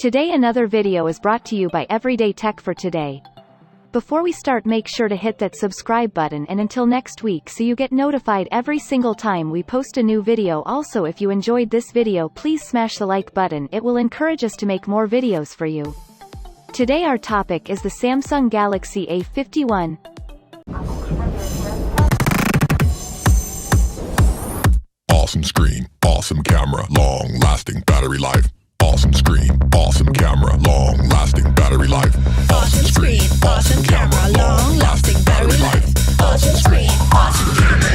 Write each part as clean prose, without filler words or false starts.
Today another video is brought to you by Everyday Tech for Today. Before we start, make sure to hit that subscribe button, and until next week so you get notified every single time we post a new video. Also, if you enjoyed this video, please smash the like button, it will encourage us to make more videos for you. Today our topic is the Samsung Galaxy A51. Awesome screen, awesome camera, long-lasting battery life. Awesome screen, awesome camera, long-lasting battery life. Awesome screen, awesome camera, long-lasting battery life. Awesome screen, awesome camera,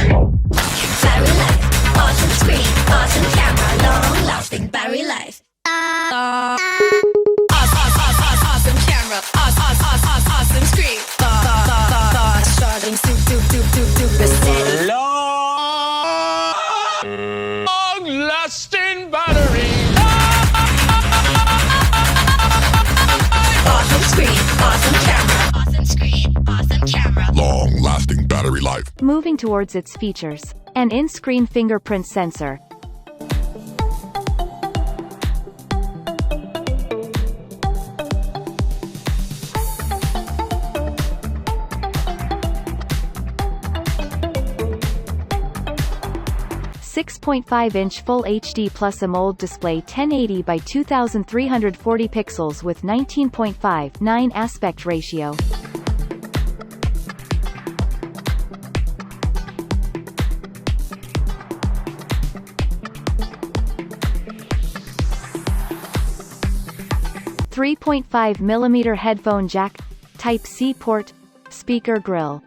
battery life. Awesome screen, awesome camera, long-lasting battery life. Awesome camera, awesome screen. Charging super steady. Long-lasting battery. Awesome screen, awesome camera. Awesome screen, awesome camera. Long-lasting battery life. Moving towards its features. An in-screen fingerprint sensor. .5-inch Full HD Plus AMOLED display, 1080 by 2340 pixels with 19.59 aspect ratio. .5mm headphone jack, Type-C port, speaker grill.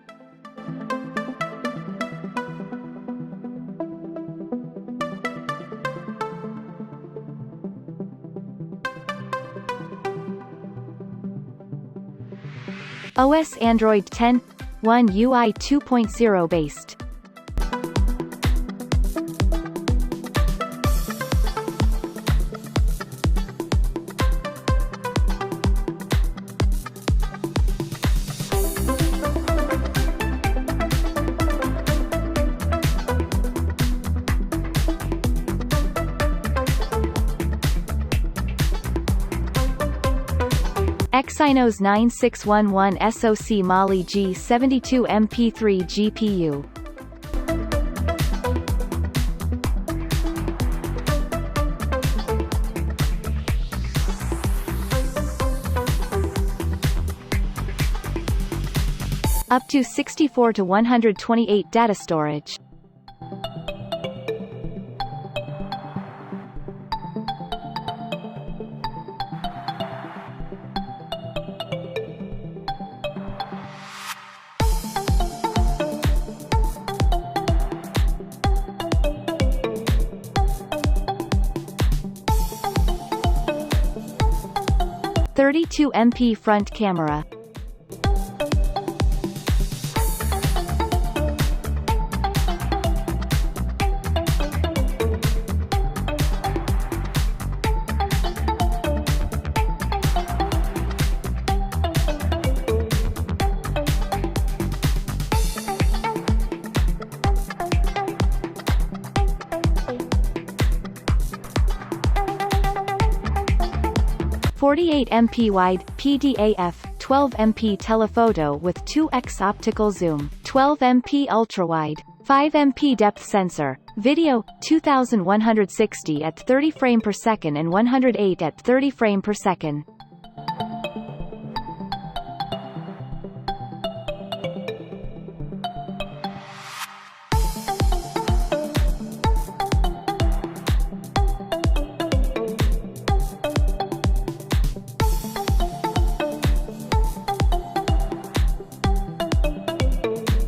OS Android 10, One UI 2.0 based. Exynos 9611 SoC Mali G72 MP3 GPU. Up to 64 to 128 data storage. .32 MP front camera. .48 MP wide, PDAF, 12 MP telephoto with 2x optical zoom, 12 MP ultrawide, 5 MP depth sensor, video, 2160 at 30 frame per second and 108 at 30 frame per second.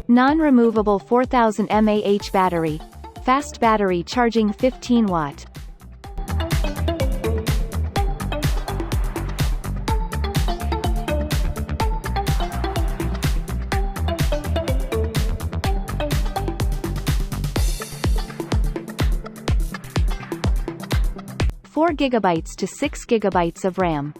Non-removable 4000 mAh battery. Fast battery charging 15 watt. (4 GB to 6 GB of RAM.